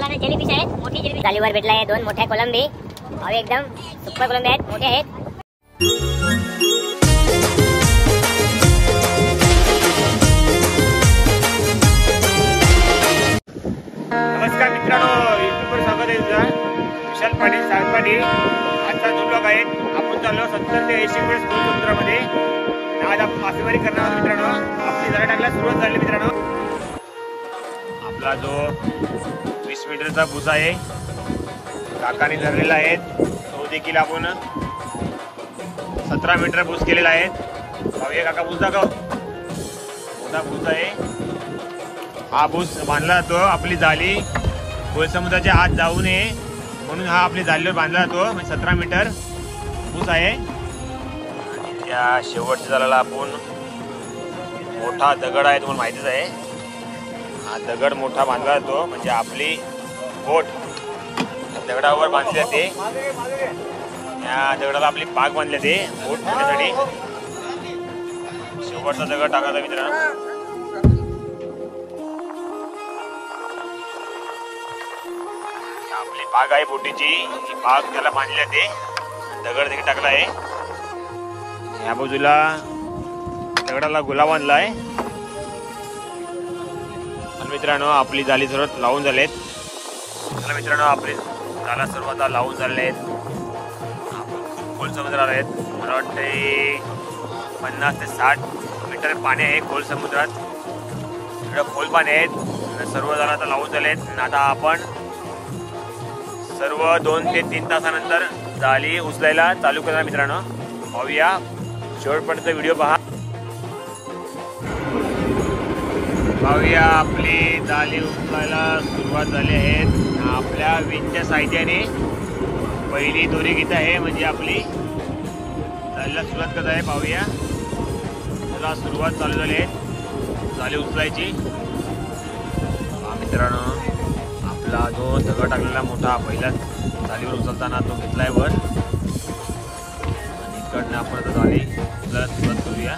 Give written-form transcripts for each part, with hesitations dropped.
मित्रांनो जेलीफिश आहेत, मोठी जेलीफिश जालीवर भेटला आहे. 2 मोठ्या कोलंबी अवे एकदम सुपर कोलंबी आहेत, मोठे आहेत. नमस्कार मित्रांनो, युट्यूबवर स्वागत आहे तुझा. विशाल पाटील सागपाटील. आजचा जो ब्लॉग आहे आपण चाललो 70 ते 80 मीटर खोल समुद्रामध्ये. आज आपण मासेमारी करणार आहोत मित्रांनो. आपली जरा टाकला सुरुवात झाली मित्रांनो. आपला जो 20 मीटरचा भुसा आहे काकाने धरलेला आहे, तो देखील आपण 17 मीटर भूस केलेला आहे. पाहूया काका भूस दाखव. मोठा भूस आहे. हा भूस बांधला जातो आपली जाळी खोल समुद्राच्या आत जाऊ नये म्हणून हा आपली जाळीवर बांधला जातो. म्हणजे 17 मीटर भूस आहे. आणि त्या शेवटच्या जाळ्याला आपण मोठा दगड आहे, तुम्हाला माहितीच आहे. हा दगड मोठा बांधला जातो म्हणजे आपली बोट दगडावर बांधली जाते. या दगडाला आपली पाक बांधली जाते बोट ठेवण्यासाठी. शेवटचा दगड टाकायचा मित्रांनो. आपली पाग आहे बोटीची, ही पाग त्याला बांधली जाते. दगड देखील टाकला आहे. या बाजूला दगडाला गुलाब बांधला आहे. मित्रांनो आपली जाळी सर्वात लावून झालेत. चला मित्रांनो आपली जाळा सर्वात लावून झाले आहेत. आपण खूप खोल समुद्रात आहेत. मला वाटते 50 ते 60 मीटर पाणी आहे खोल समुद्रात. एवढं खोल पाणी आहेत. सर्व जाळा आता लावून झाले आहेत. आता आपण सर्व 2 ते 3 तासानंतर जाळी उचलायला चालू करणार मित्रांनो. पाहूया शेवटपर्यंत व्हिडिओ पहा. पाहूया आपली जाळी उचलायला सुरुवात झाली आहे. आपल्या विंचच्या साहित्याने पहिली दोरी घेत आहे म्हणजे आपली जाळीला सुरुवात करत आहे. पाहूया त्याला सुरुवात चालू झाली आहे जाळी उचलायची. मित्रांनो आपला जो दगड टाकलेला मोठा पहिला जाळीवर उचलताना तो घेतलाय वर. आणि इकडनं आपण आता जाळी उचलायला सुरुवात करूया.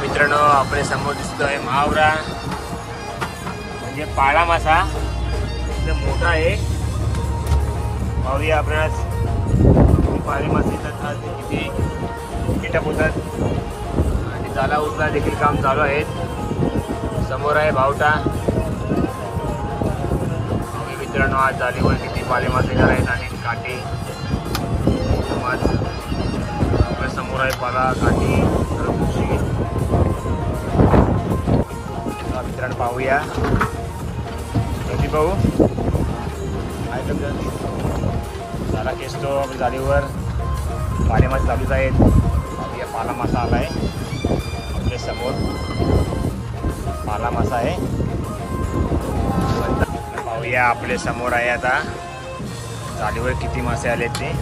मित्रांनो आपल्या समोर दिसतोय महावरा म्हणजे पाळा मासा. एकदम मोठा आहे. पाहूया आपणास पाळी मासे किती किटक होतात. आणि जाळा उचला देखील काम चालू आहे. समोर आहे भावटा. पाहूया मित्रांनो आज जाळीवर किती पाले मासे येणार आहेत आणि काठी. आपल्या समोर आहे पाला काठी मित्रांनो. पाहूया किती भाऊ काय करतो. सारा केसतो आपल्या जाळीवर पाले मासे चालूच आहेत. पाहूया पाला मासा आला आहे आपल्या समोर. पाला मासा आहे. पाहूया आपल्या समोर आहे आता जाळीवर किती मासे आले ते.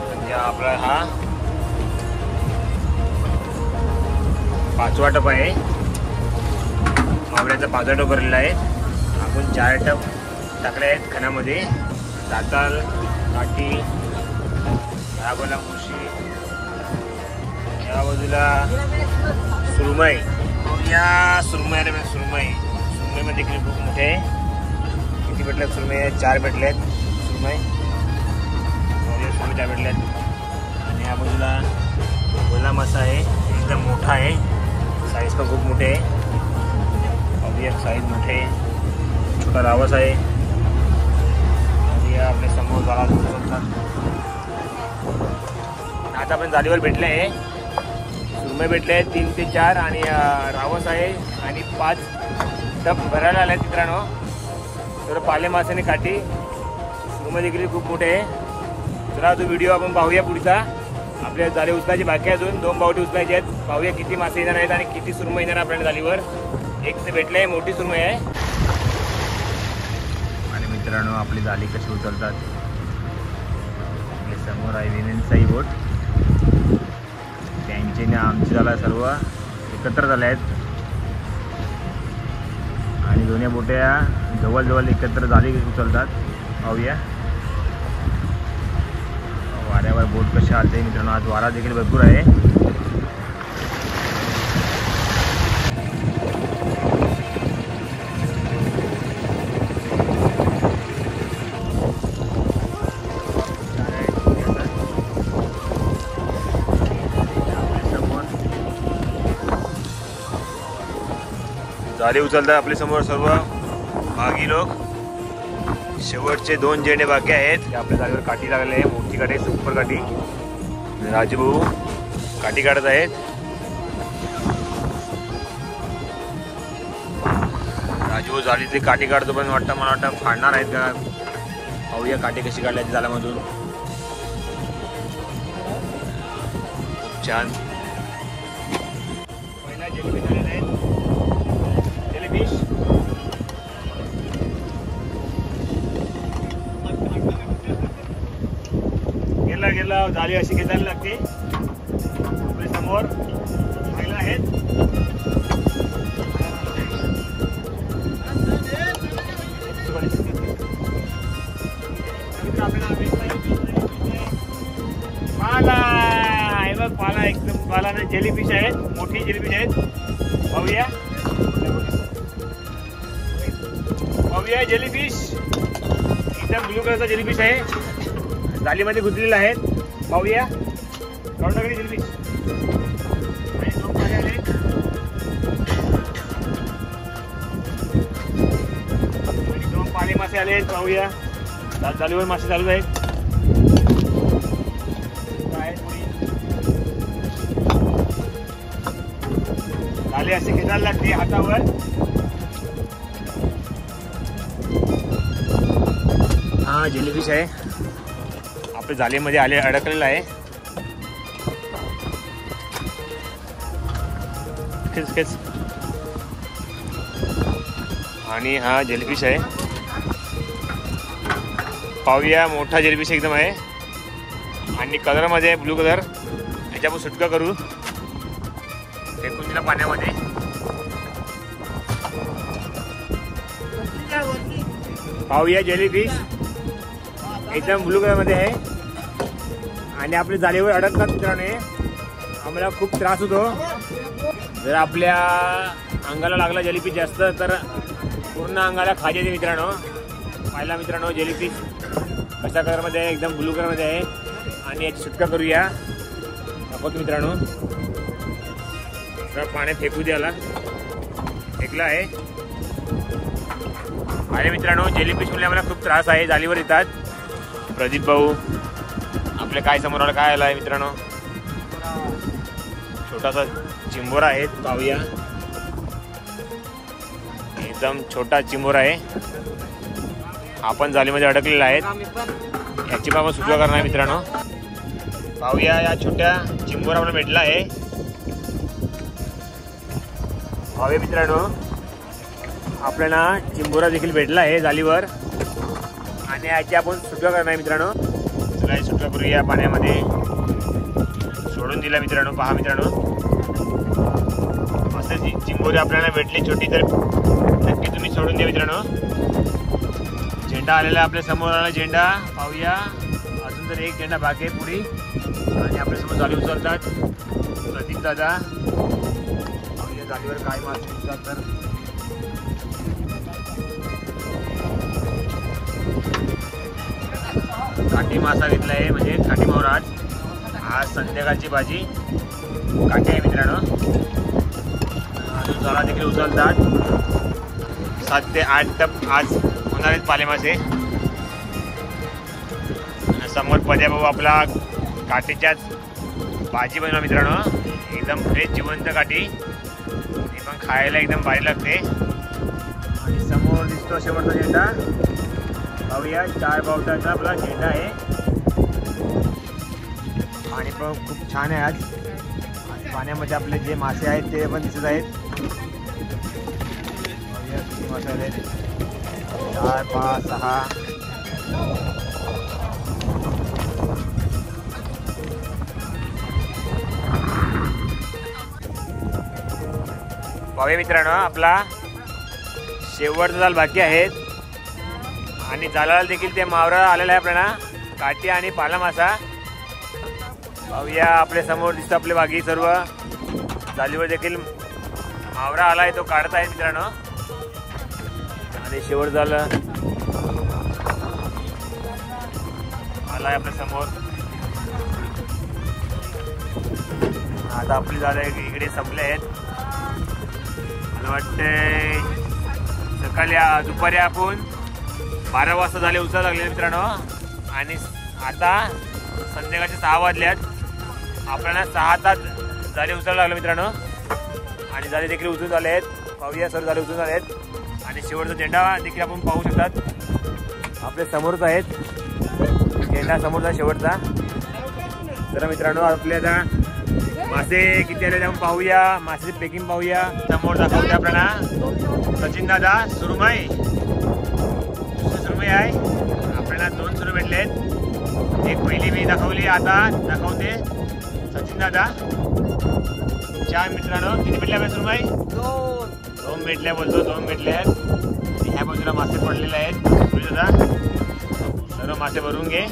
म्हणजे आपला हा 5वा टप आहे. मावळ्याचा 5वा टप भरलेला आहे. आपण 4 टप टाकले आहेत खणामध्ये. दाताल काठी या बाजूला मुशी या बाजूला सुरमई. या सुरमई सुरमईमध्ये देखील खूप मोठे आहे. किती भेटले सुरमई? 4 भेटले आहेत सुरमई. 4 भेटले आहेत. आणि या बाजूला गोला मासा आहे. एकदम मोठा आहे. साईज पण खूप मोठे आहे. एक साईज मोठे आहे. छोटा रावस आहे. आपल्या समोर जाळा उचलतात. आता आपण जाळीवर भेटले आहे. सुरमई भेटले आहे 3 ते 4 आणि रावस आहे आणि 5 टप भरायला आले मित्रांनो. तर पाले माशाने काठी. सुरमई देखील खूप मोठे आहे. चला तो व्हिडिओ आपण पाहूया पुढचा. आपल्या जाळी उचलायची बाकी अजून 2 बावटी उचलायचे आहेत. पाहूया किती मासे येणार आहेत आणि किती सुरमई येणार आपल्याला जाळीवर. एक ते भेटले आहे, मोठी सुरमई आहे. आणि मित्रांनो आपली जाळी कशी उचलतात. समोर आहे विनेनसाई बोट. त्यांची ना आमची जाळा सर्व एकत्र झाल्या आहेत. आणि दोन्ही बोट्या जवळजवळ एकत्र जाळी उचलतात. पाहूया बघा बोट कशी आलते मित्रांनो. आज वारा देखील भरपूर आहे. जाळी उचलतात आपल्या समोर सर्व भागी लोक. शेवटचे 2 झेंडे बाकी आहेत. आपल्या जाळीवर काठी लागले आहे, मोठी काठी, सुपर काठी. राजूभाऊ काठी काढत आहेत. राजूभाऊ जाळीतली काठी काढतो पण मला वाटतं फाडणार आहेत का. पाहूया काठी कशी काढल्याची जाळ्यामधून. खूप छान. पहिला जेलीफिश आलेला आहे. जेलीफिश गेला जाळी अशी खेचायला लागते. आपल्या समोर महिला आहेत. पाला हे बघ, पाला एकदम पाला ना. जेलीफिश आहेत, मोठी जेलीफिश आहेत. पाहूया पाहूया जेलीफिश. एकदम ब्लू कलरचा जेलीफिश आहे. जाळीमध्ये घुसलेला आहे. पाहूया काढून टाकली जेलीफिश. आणि 2 पाले आले. आणि 2 पाले मासे आले. पाहूया जाळीवर मासे चालू आहेत. जाळी असे खेचायला लागते हातावर. हा जेलीफिश आहे, आपल्या जाळीमध्ये आले अडकलेला आहे. खेच खेच. आणि हा जेलीफिश आहे. पाहूया मोठा जेलीफिश एकदम आहे. आणि कलरमध्ये ब्लू कलर. याच्यावर सुटका करू, फेकून दिला पाण्यामध्ये. पाहूया जेलीफिश एकदम ब्लू कलरमध्ये आहे. आणि आपल्या जाळीवर अडकतात मित्रांनो. आम्हाला खूप त्रास होतो. जर आपल्या अंगाला लागला जेलीफिश जास्त तर पूर्ण अंगाला खाज येते मित्रांनो. पाहिला मित्रांनो जेलीफिश कशा कलरमध्ये आहे, एकदम ब्लू कलरमध्ये आहे. आणि याची सुटका करूया. दाखवतो मित्रांनो. तर पाण्यात फेकू द्याला फेकला आहे. अरे मित्रांनो जेलीफिश मुळे आम्हाला खूप त्रास आहे. जाळीवर येतात. प्रदीप भाऊ आपल्या काय समोर आलं, काय आलं आहे मित्रांनो. छोटासा चिंबोरा आहे. पाहूया एकदम छोटा चिंबोरा आहे. आपण जाळीमध्ये अडकलेला आहे. याची बाबा सुटका करणार आहे मित्रांनो. पाहूया या छोट्या चिंबोरा मला भेटला आहे. पाहूया मित्रांनो आपल्याला चिंबोरा देखील भेटला आहे जाळीवर. आणि याची आपण सुटका करणार आहे मित्रांनो. चला सुटका करूया पाण्यामध्ये. सोडून दिला मित्रांनो. पहा मित्रांनो असं चिंबोरी आपल्याला भेटली छोटी तर नक्की तुम्ही सोडून द्या मित्रांनो. झेंडा आलेला आपल्या समोर आला झेंडा. पाहूया अजून तर एक झेंडा बाकी आहे पुढे. आणि आपल्यासमोर जाळी उचलतात प्रदीप दादा. पाहूया जाळीवर काय मासे उचलतात. काठी मासा घेतला आहे, म्हणजे काठी मावरा. आज संध्याकाळची भाजी काठी आहे मित्रांनो. अजून जाळा देखील उचलतात. 7 ते 8 टप आज होणार आहेत पाले मासे. समोर पद्या भाऊ आपला काठीच्याच भाजी बनवा मित्रांनो. एकदम फ्रेश जिवंत काठी. ती पण खायला एकदम भारी लागते. आणि समोर दिसतो शेवटचा झेंडा. पाहूया 4 बावटाचा आपला झेंडा आहे. पाणी पण खूप छान आहे आज. पाण्यामध्ये आपले जे मासे आहेत ते पण दिसत आहेत. किती मासे आहेत. 4, 5, 6. पाहूया मित्रांनो आपला शेवटचा जाल बाकी आहेत. आणि जाळाला देखील ते मावरा आलेला आहे आपल्याला. काठी आणि पाला मासा. पाहूया आपल्या समोर दिसतं आपले बाकी सर्व जालीवर देखील मावरा आलाय, तो काढत आहे मित्रांनो. आणि शेवट झालं आलाय आपल्या समोर. आता आपली जाळे इकडे संपले आहेत. मला वाटतंय सकाळी दुपारी आपण 12 वाजता झाले उचलायला लागले मित्रांनो. आणि आता संध्याकाळचे 6 वाजल्यात. आपल्याला 6 तास झाले उचलायला लागले मित्रांनो. आणि झाले देखील उचलून झाले आहेत. पाहूया सर झाले उचलून झाले आहेत. आणि शेवटचा झेंडा देखील आपण पाहू शकतात आपल्या समोरच आहेत. झेंडा समोरचा शेवटचा. तर मित्रांनो आपल्या आता मासे किती आले आपण पाहूया. मासेची पॅकिंग पाहूया. समोर दाखवते आपल्याला सचिन दादा सुरमई. सुरमई आहे आपल्याला 2 सुरमई भेटले आहेत. एक पहिली मी दाखवली, आता दाखवते सचिन दादा. छान मित्रांनो, किती भेटले आपल्या सुरमई? 2 भेटल्या बोलतो. 2 भेटले आहेत. ह्या बाजूला मासे पडलेले आहेत. दादा सर्व मासे भरून घे.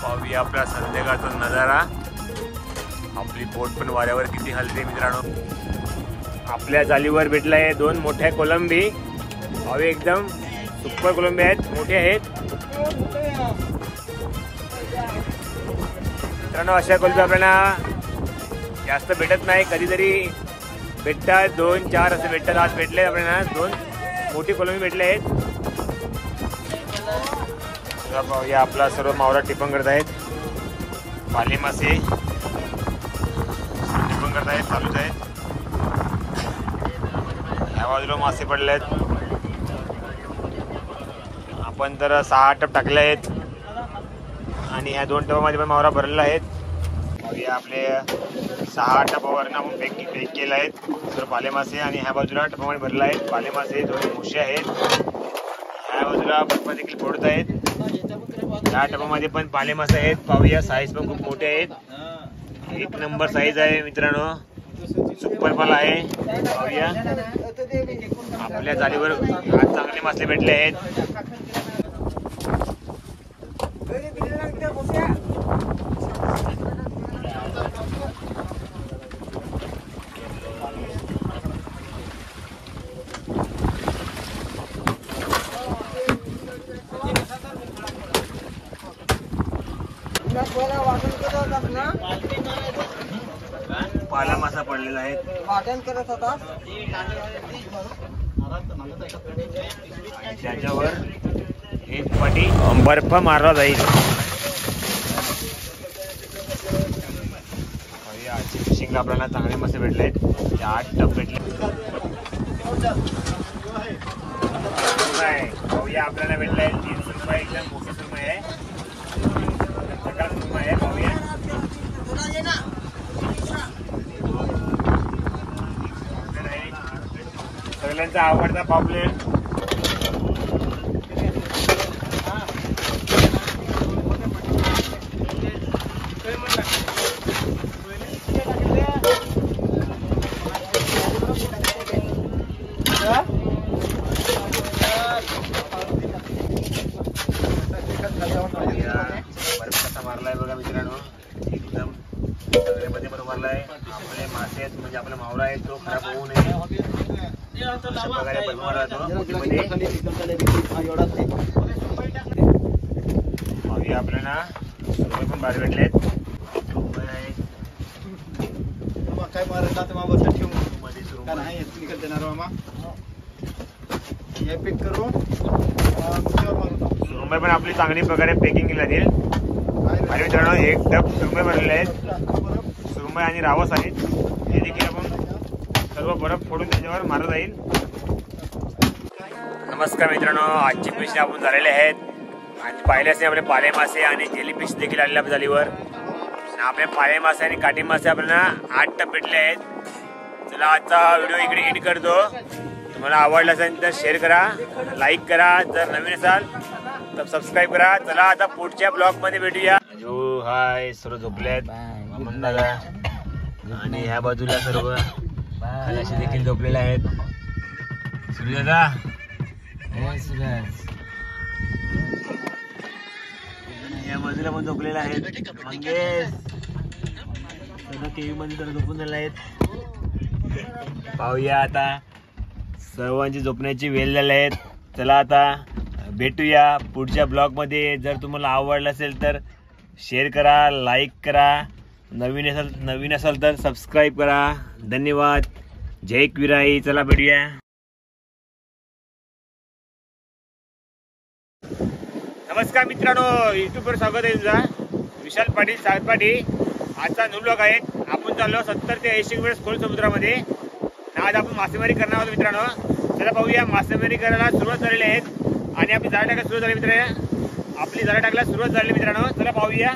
पाहूया आपला संध्याकाळचा नजारा. आपली बोट पण वाऱ्यावर किती हलते मित्रांनो. आपल्या जालीवर भेटलाय 2 मोठ्या कोलंबी. हवे एकदम सुपर कोलंबी आहेत, मोठे आहेत मित्रांनो. अशा कोलंबी आपल्याला जास्त भेटत नाही, कधीतरी भेटतात. 2-4 असे भेटतात. आज भेटले आपल्याला 2 मोठी कोलंबी भेटले आहेत. पाहूया आपला सर्व मावरा टिपण करत आहेत. पाले मासे टिपण करत आहेत, चालूच आहेत. ह्या बाजूला मासे पडले आहेत. आपण तर 6 टप टाकले आहेत. आणि ह्या 2 टपामध्ये पण मावरा भरलेला आहेत. पाहूया आपले 6 टपावरनं आपण पॅक केलं आहेत सर्व पाले मासे. आणि ह्या बाजूला टपामध्ये भरला आहेत पाले मासे. 2 मुशी आहेत. ह्या बाजूला बर्फ देखील फोडत आहेत. या टपामध्ये पण पाले मासे आहेत. पाहूया साईज पण खूप मोठे आहेत. 1 नंबर साईज आहे मित्रांनो. सुपर पाला आहे. पाहूया आपल्या जाळीवर आज चांगले मासे भेटले आहेत. पाला मासा पडलेला आहे. त्याच्यावर एक पाटी बर्फ मारला जाईल. फिशिंग आपल्याला चांगले मासे भेटले आहेत. 8 टप भेटले. पाहूया आपल्याला भेटले आहेत 300 रुपये. एकदम मोठी सुरमई आहे. सुरमई आहे. पाहूया सगळ्यांचा आवडता पॉपलेट. कसा मारलाय बघा मित्रांनो. एकदम सगळ्यामध्ये बरोबर मारलाय. आपले मासे आहेत म्हणजे आपला मावरा आहे तो खराब होऊ नये अशा प्रकारे बर्फ मारला तो मोठीमध्ये. पाहूया आपल्याला सुरमई पण बाहेर भेटलेत. काय मारत सुरमई पण आपली चांगली प्रकारे पॅकिंग केली जाईल. आणि मित्रांनो 1 टप सुरमई भरलेले आहेत. सुरमई आणि रावस आहेत. हे देखील आपण सर्व बर्फ फोडून त्याच्यावर मारत जाईल. नमस्कार मित्रांनो, आजची फिश आपण झालेले आहेत. आज पाहिल्यास आपले पाले मासे आणि जेली फिश देखील आलेले आपल्या जाळीवर. आपले पाले मासे आणि काठी मासे आपल्याला 8 टप भेटले आहेत. चला आजचा व्हिडिओ इकडे एंड करतो. तुम्हाला आवडला असेल तर शेअर करा, लाईक करा. जर नवीन असाल तर सबस्क्राईब करा. चला आता पुढच्या ब्लॉग मध्ये भेटूया. जो हाय सर्व झोपले आहेत आणि ह्या बाजूला सर्व खलाशी देखील झोपलेले आहेत. सूर्य दादा या बाजूला पण झोपलेले आहेत. मंगेश केवी मध्ये तर झोपून झाले आहेत. पाहूया आता सर्वांची झोपण्याची वेळ झाली आहेत. चला आता भेटूया पुढच्या ब्लॉग मध्ये. जर तुम्हाला आवडलं असेल तर शेअर करा, लाईक करा, नवीन असाल तर सबस्क्राईब करा. धन्यवाद. जय क्विराई. चला भेटूया. नमस्कार मित्रांनो, युट्यूबवर स्वागत आहे तुझा. विशाल पाटील सागपाटी. आजचा न्यू ब्लॉग आहे. आपण चाललो 70 ते 80 मीटर खोल समुद्रामध्ये. आज आपण मासेमारी करणार आहोत मित्रांनो. चला पाहूया. मासेमारी करायला सुरुवात झालेली आहे आणि आपली जाळं टाकायला सुरुवात झाली मित्रांनो. चला पाहूया